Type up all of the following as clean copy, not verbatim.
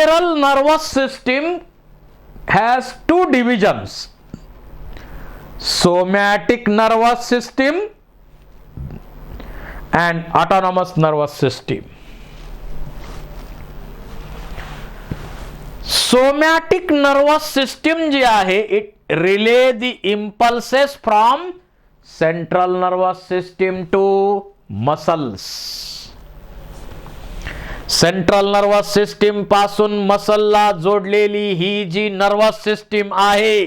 Peripheral nervous system has two divisions: somatic nervous system and autonomous nervous system. Somatic nervous system जी आहे, it relay the impulses from central nervous system to muscles. Central nervous system पासून मसलला जोडलेली ही जी nervous system आहे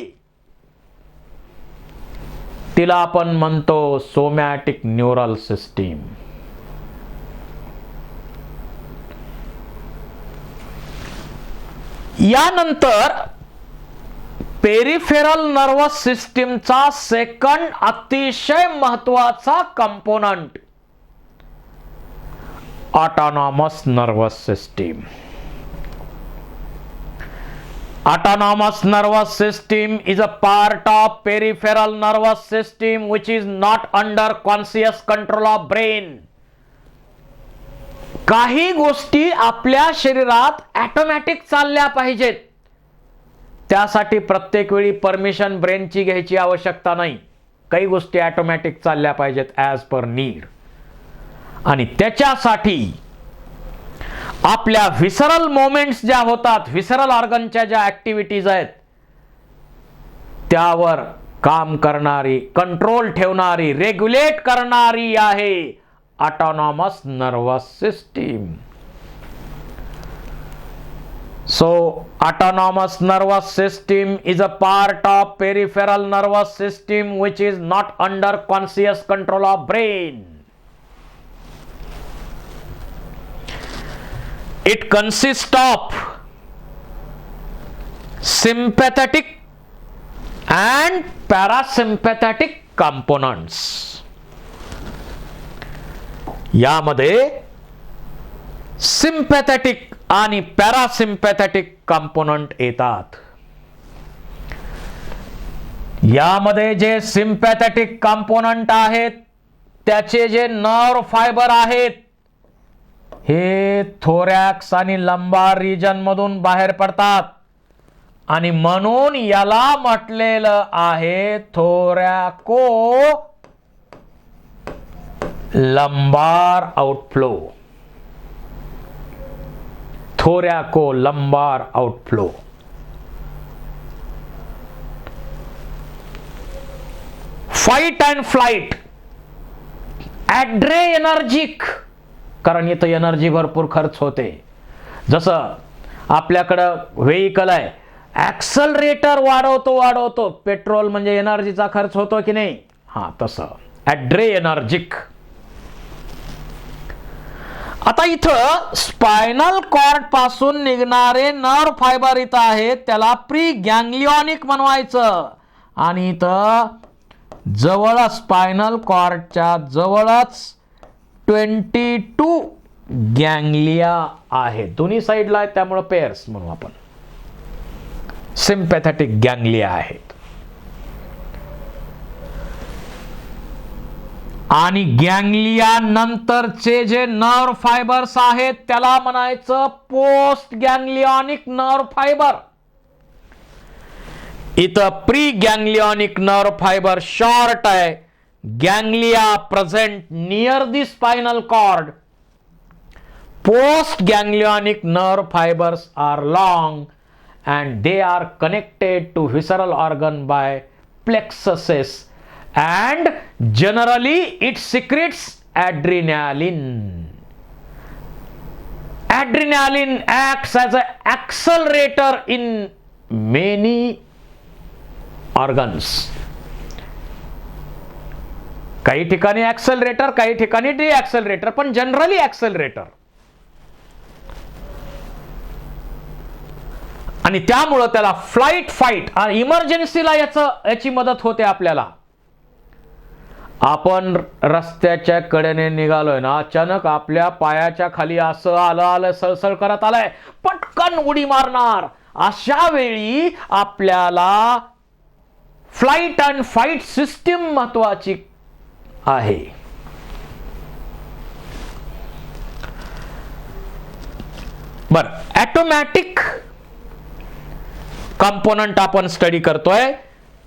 तिला आपण म्हणतो somatic neural system. यानंतर peripheral nervous सिस्टीमचा second अतिशय महत्वाचा component autonomous nervous system. Autonomous nervous system is a part of peripheral nervous system which is not under conscious control of brain. काही गोष्टी आपल्या शरीरात ऑटोमॅटिक चालल्या पाहिजेत, त्यासाठी प्रत्येक वेळी परमिशन ब्रेनची घ्यायची आवश्यकता नाही. काही गोष्टी ऑटोमॅटिक चालल्या पाहिजेत ॲज पर नीड. आणि त्याच्यासाठी आपल्या व्हिसरल मोमेंट्स ज्या होतात, व्हिसरल ऑर्गनच्या ज्या ऍक्टिव्हिटीज आहेत त्यावर काम करणारी, कंट्रोल ठेवणारी, रेग्युलेट करणारी आहे autonomous nervous system. So autonomous nervous system is a part of peripheral nervous system which is not under conscious control of brain. It consists of sympathetic and parasympathetic components. यामध्ये सिंपॅथेटिक आणि parasympathetic component येतात. यामध्ये जे सिंपॅथेटिक component आहेत त्याचे जे nerve fibre आहेत हे थोरॅक्स आणि लंबार रिजन मधून बाहेर पडतात आणि म्हणून याला म्हटलेलं आहे thoraco lumbar outflow. Thoraco lumbar outflow. Fight and flight, adrenergic, कारण इथं एनर्जी भरपूर खर्च होते. जसं आपल्याकडं व्हेइकल आहे, ॲक्सलरेटर वाढवतो, पेट्रोल म्हणजे एनर्जीचा खर्च होतो की नाही, हा तसं ॲड्रेनर्जिक. आता इथं स्पायनल कॉर्ड पासून निघणारे नर्व फायबर इथं आहेत, त्याला प्री गँग्लिओनिक म्हणवायचं. आणि इथं जवळ स्पायनल कॉर्डच्या जवळच 22 गँग्लिया आहेत, दोन्ही साईडला आहेत, त्यामुळे पेअर्स म्हणू आपण. सिंपॅथेटिक गँग्लिया आहेत. आणि गँग्लिया नंतरचे जे नर्व फायबर्स आहेत त्याला म्हणायचं पोस्ट गँग्लिओनिक नर्व फायबर. इथं प्री गँग्लिओनिक नर्व फायबर शॉर्ट आहे. Ganglia present near the spinal cord. Post ganglionic nerve fibers are long and they are connected to visceral organ by plexuses, and generally it secretes adrenaline. Adrenaline acts as an accelerator in many organs. काही ठिकाणी ऍक्सेलरेटर, काही ठिकाणी डिऍक्सेलरेटर, पण generally ऍक्सेलरेटर. आणि त्यामुळे त्याला flight, fight, इमर्जन्सीला याची मदत होते आपल्याला. आपण रस्त्याच्या कडेने निघालोय ना, अचानक आपल्या पायाच्या खाली असं आलं सळसळ करत आलंय, पटकन उडी मारणार. अशा वेळी आपल्याला फ्लाइट अँड फाइट सिस्टीम महत्वाची आहे. बर, ॲटोमॅटिक कंपोनंट आपण स्टडी करतोय.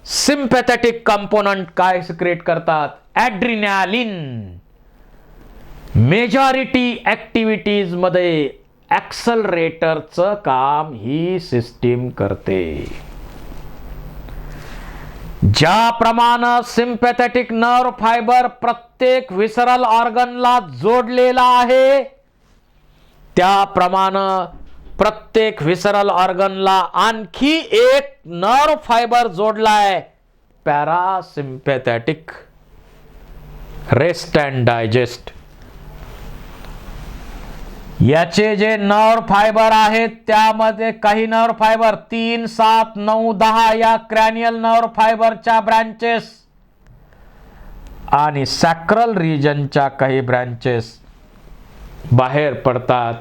सिम्पॅथेटिक कंपोनंट काय सिक्रेट करतात? ॲड्रिनॅलिन. मेजॉरिटी ऍक्टिव्हिटीज मध्ये ऍक्सलरेटरचं काम ही सिस्टीम करते. ज्याप्रमाणे सिम्पॅथेटिक नर्व फायबर प्रत्येक विसरल ऑर्गनला जोडलेला आहे, त्याप्रमाणे प्रत्येक विसरल ऑर्गनला आणखी एक नर्व फायबर जोडलाय, पॅरासिम्पॅथेटिक. Rest and digest. याचे जे नर्व फायबर आहेत त्यामध्ये काही नर्व फायबर 3, 7, 9, 10 या क्रॅनियल नर्व फायबरच्या ब्रँचेस आणि सॅक्रल रिजनच्या काही ब्रँचेस बाहेर पडतात,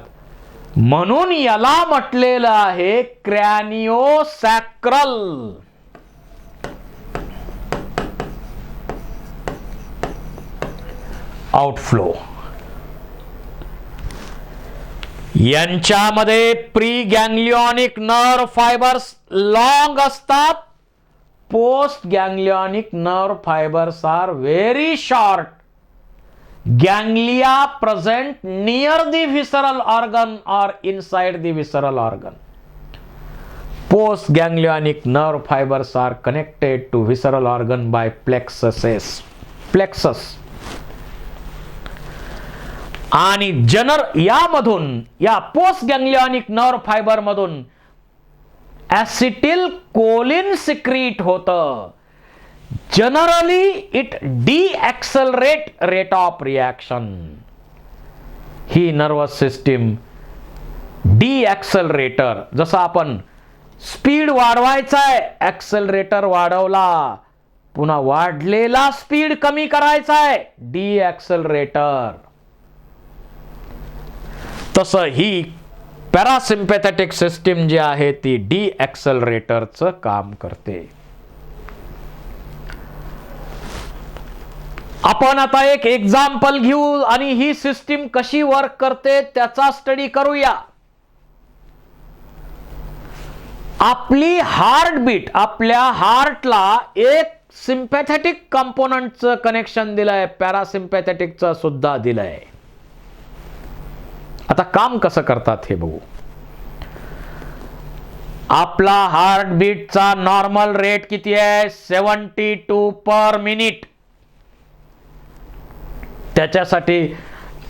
म्हणून याला म्हटलेलं आहे क्रॅनिओसॅक्रल. आउटफ्लो. यांच्यामध्ये pre ganglionic nerve fibres long असतात, post ganglionic nerve fibres are very short. Ganglia present near the visceral organ और inside the visceral organ. Post ganglionic nerve fibres are connected to visceral organ by plexus. आणि यामधून या post ganglionic nerve fibre मधून acetylcholine secrete होतं. Generally it decelerate rate of reaction. ही nervous system decelerator. जसं आपण speed वाढवायचा आहे, ऍक्सलरेटर वाढवला, पुन्हा वाढलेला स्पीड कमी करायचा आहे, डीएक्सलरेटर. तसं ही पॅरासिम्पॅथेटिक सिस्टीम जी आहे ती डीएक्सलरेटरचं काम करते. आपण आता एक एक्झाम्पल घेऊ आणि ही सिस्टीम कशी वर्क करते त्याचा स्टडी करूया. आपली हार्टबीट, आपल्या हार्टला एक सिम्पॅथेटिक कंपोनंटचं कनेक्शन दिलंय, पॅरासिम्पॅथेटिकचं सुद्धा दिलंय. आता काम कसं करतात हे बघू. आपला हार्टबीटचा नॉर्मल रेट किती आहे? 72 पर मिनिट. त्याच्यासाठी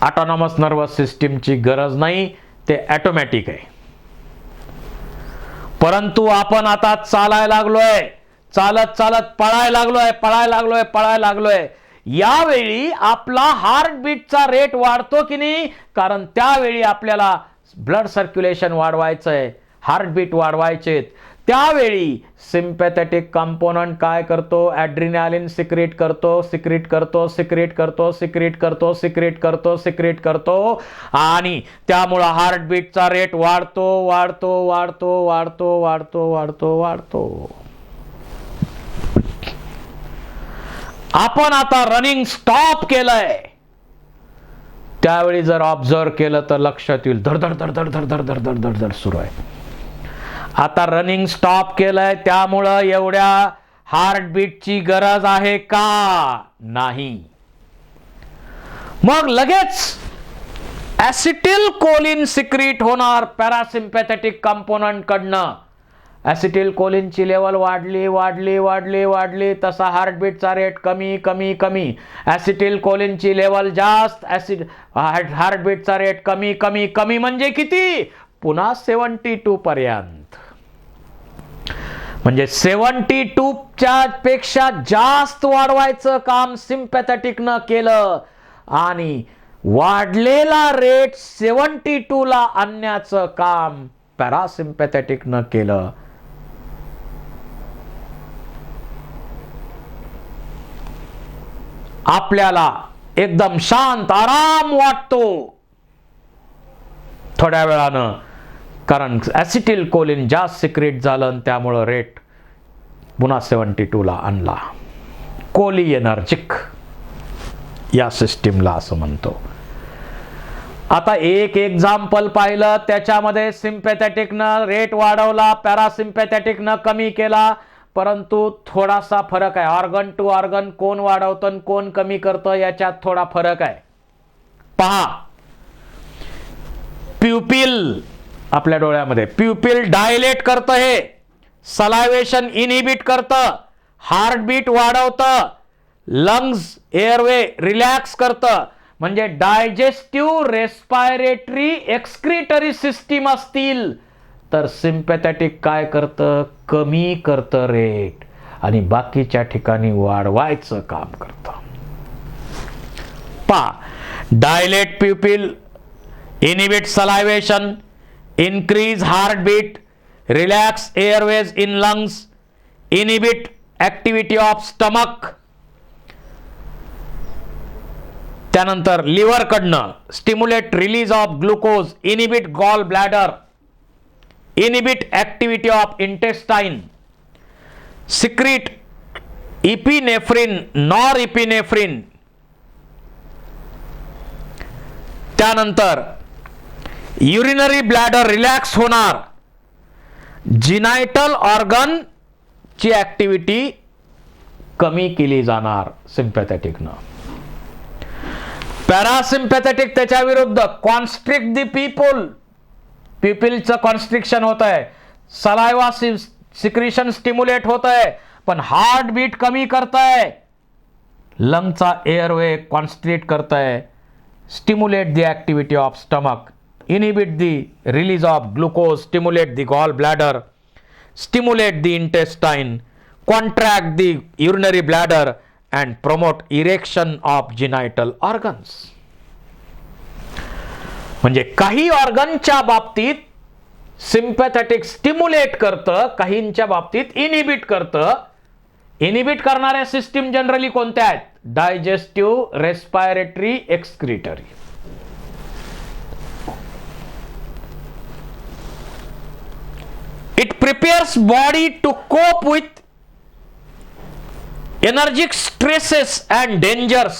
ऑटोनॉमस नर्वस सिस्टीमची गरज नाही, ते ऑटोमॅटिक आहे. परंतु आपण आता चालायला लागलोय, चालत चालत पळायला लागलोय. यावेळी आपला हार्टबीटचा रेट वाढतो की नाही? कारण त्यावेळी आपल्याला ब्लड सर्क्युलेशन वाढवायचंय, हार्टबीट वाढवायचे. त्यावेळी सिम्पॅथेटिक कंपोनंट काय करतो? ॲड्रिनॅलिन सिक्रेट करतो आणि त्यामुळे हार्टबीटचा रेट वाढतो. आपण आता रनिंग स्टॉप केलंय, त्यावेळी जर ऑब्झर्व केलं तर लक्षात येईल धड सुरू आहे. आता रनिंग स्टॉप केलंय, त्यामुळं एवढ्या हार्टबीटची गरज आहे का? नाही. मग लगेच ऍसिटिल कोलिन सिक्रीट होणार पॅरासिम्पॅथेटिक कंपोनंट कडनं. ऍसिटिल कोलिनची लेवल वाढली तसा हार्टबीटचा रेट कमी. ऍसिटिल कोलिनची लेवल जास्त, हार्टबीटचा रेट कमी म्हणजे किती? पुन्हा 72 पर्यंत. म्हणजे 72 च्या पेक्षा जास्त वाढवायचं काम सिम्पॅथेटिकनं केलं आणि वाढलेला रेट 72 ला आणण्याचं काम पॅरासिम्पॅथेटिकनं केलं. आपल्याला एकदम शांत आराम वाटतो थोड्या वेळानं, कारण ऍसिटिल कोलिन जास्त सिक्रेट झालं, त्यामुळं रेट पुन्हा 72 ला आणला. कोलिएनर्जिक या सिस्टीमला असं म्हणतो. आता एक एक्झाम्पल पाहिलं, त्याच्यामध्ये सिम्पॅथेटिकनं रेट वाढवला, पॅरासिम्पॅथेटिकनं कमी केला, परंतु थोडासा फरक आहे. ऑर्गन टू ऑर्गन कोण वाढवतं कोण कमी करतं याच्यात थोडा फरक आहे. पहा, प्युपिल आपल्या डोळ्यामध्ये, प्युपिल डायलेट करतं, हे सलायवेशन इनहिबिट करतं, हार्टबीट वाढवतं, लंग्स एअरवे रिलॅक्स करतं. म्हणजे डायजेस्टिव्ह, रेस्पायरेटरी, एक्सक्रिटरी सिस्टीम असतील तर सिम्पॅथेटिक काय करतं, कमी करतं रेट आणि बाकीच्या ठिकाणी वाढवायचं काम करतं. पहा, dilate pupil, inhibit salivation, increase heartbeat, relax airways in lungs, inhibit activity of stomach. त्यानंतर लिव्हर कडनं stimulate release of glucose, inhibit gall bladder, inhibit activity of intestine, secrete epinephrine, nor epinephrine. त्यानंतर युरिनरी ब्लॅडर रिलॅक्स होणार, genital organ ची activity कमी केली जाणार सिम्पॅथेटिकनं. Parasympathetic त्याच्या विरुद्ध कॉन्स्ट्रिक्ट दी पीपल, पीपलचं कॉन्स्ट्रिक्शन होत आहे, सलायवा सिक्रिशन स्टिम्युलेट होत आहे, पण हार्ट बीट कमी करत आहे, लंगचा एअरवे कॉन्स्ट्रिक्ट करत आहे, stimulate the activity of stomach, inhibit the release of glucose, stimulate the gallbladder, stimulate the intestine, contract the urinary bladder and promote erection of genital organs. म्हणजे काही ऑर्गनच्या बाबतीत सिम्पॅथेटिक स्टिम्युलेट करतं, काहींच्या बाबतीत इनहिबिट करतं. Inhibit करणाऱ्या सिस्टीम जनरली कोणत्या आहेत, digestive, respiratory, excretory. It prepares body to cope with energic stresses and dangers.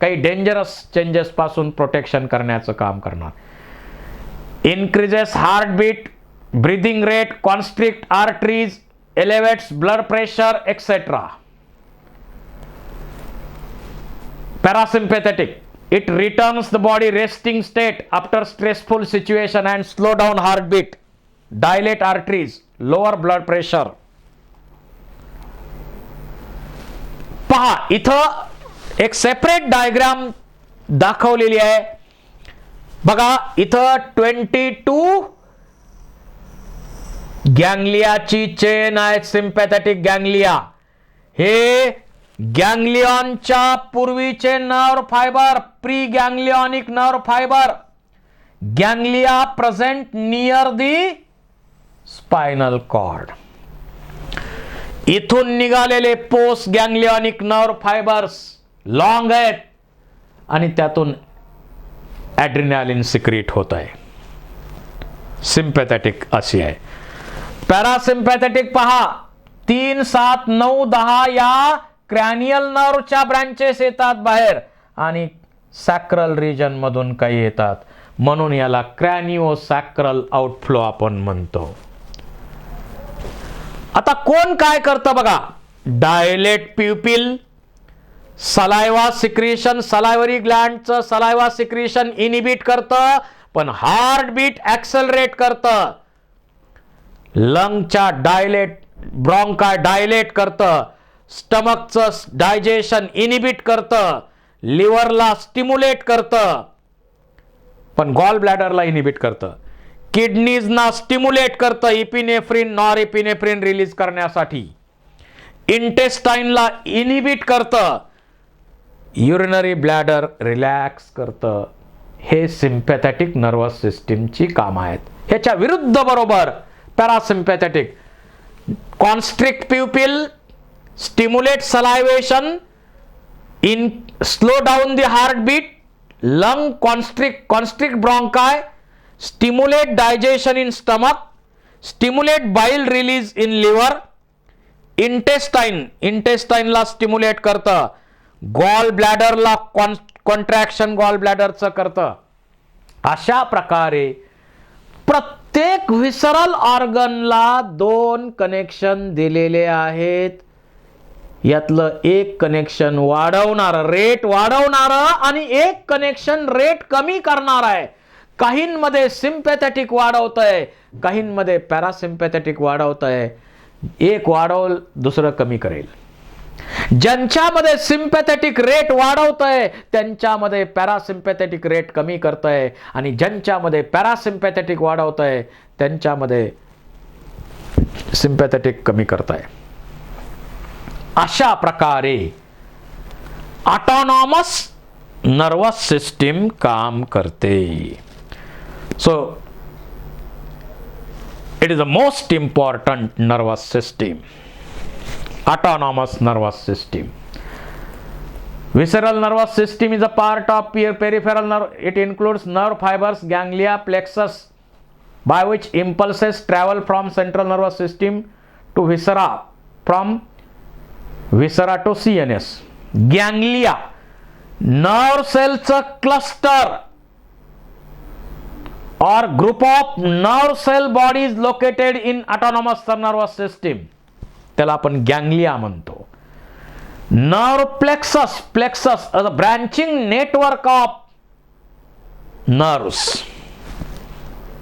काही डेंजरस चेंजेस पासून प्रोटेक्शन करण्याचं काम करणार. Increases heartbeat, breathing rate, constrict arteries, elevates blood pressure, etc. Parasympathetic. It returns the body resting state after stressful situation and slow down heartbeat. Dilate arteries, lower blood pressure. पहा, इथं एक separate diagram दाखवलेली आहे बघा. इथं 22 गँग्लियाची chain आहे, sympathetic ganglia. हे गँग्लियॉनच्या पूर्वीचे nerve fibre, pre ganglionic nerve fibre, ganglia present near the spinal cord. इथून निघालेले post ganglionic nerve fibres long आहेत आणि त्यातून ॲड्रिनालिन सिक्रीट होत आहे. सिम्पॅथेटिक अशी आहे. पॅरासिम्पॅथेटिक पहा, 3, 7, 9, 10 या क्रॅनियल नर्वच्या ब्रँचेस येतात बाहेर आणि सॅक्रल रिजन मधून काही येतात, म्हणून याला क्रॅनिओ सॅक्रल आउटफ्लो आपण म्हणतो. आता कोण काय करतं बघा. Dilate pupil, saliva secretion, salivary ग्लँडचं सलायवा सिक्रिशन इनहिबिट करतं, पण हार्टबीट ऍक्सेलरेट करतं. लंगच्या डायलेट, ब्रॉन्काय डायलेट करतं, स्टमकचं डायजेशन इनहिबिट करतं, लिव्हरला स्टिम्युलेट करतं, पण गॉल ब्लॅडरला इनहिबिट करतं. किडनीजना स्टिम्युलेट करतं इपिनेफ्रिन, नॉर इपिनेफ्रिन रिलीज करण्यासाठी. इंटेस्टाइनला इनहिबिट करतं, युरिनरी ब्लॅडर रिलॅक्स करतं. हे सिम्पॅथेटिक नर्वस सिस्टीमची काम आहेत. ह्याच्या विरुद्ध बरोबर parasympathetic constrict pupil, stimulate salivation, in slow down the heartbeat, lung constrict bronchi, stimulate digestion in stomach, stimulate bile release in liver, intestine ला स्टिम्युलेट करतं, गॉल ब्लॅडरला कॉन्ट्रॅक्शन गॉल ब्लॅडरचं करतं. अशा प्रकारे प्रत्येक व्हिसरल ऑर्गनला 2 कनेक्शन दिलेले आहेत. यातलं एक कनेक्शन वाढवणारं, रेट वाढवणारं, आणि एक कनेक्शन रेट कमी करणार आहे. काहींमध्ये सिम्पॅथेटिक वाढवतंय, काहींमध्ये पॅरासिम्पॅथेटिक वाढवतंय. एक वाढवल, दुसरं कमी करेल. ज्यांच्यामध्ये सिम्पॅथेटिक रेट वाढवतंय त्यांच्यामध्ये पॅरासिम्पॅथेटिक रेट कमी करतंय, आणि ज्यांच्यामध्ये पॅरासिम्पॅथेटिक वाढवतंय त्यांच्यामध्ये सिम्पॅथेटिक कमी करतंय. अशा प्रकारे ऑटोनॉमस नर्वस सिस्टीम काम करते. So it is the most important nervous system, autonomous nervous system. Visceral nervous system is a part of peripheral nerve. It includes nerve fibers, ganglia, plexus, by which impulses travel from central nervous system to viscera, from viscera to CNS. Ganglia, nerve cells cluster or group of nerve cell bodies located in autonomous nervous system. त्याला आपण ganglia म्हणतो. Nerve plexus, plexus branching network of nerves.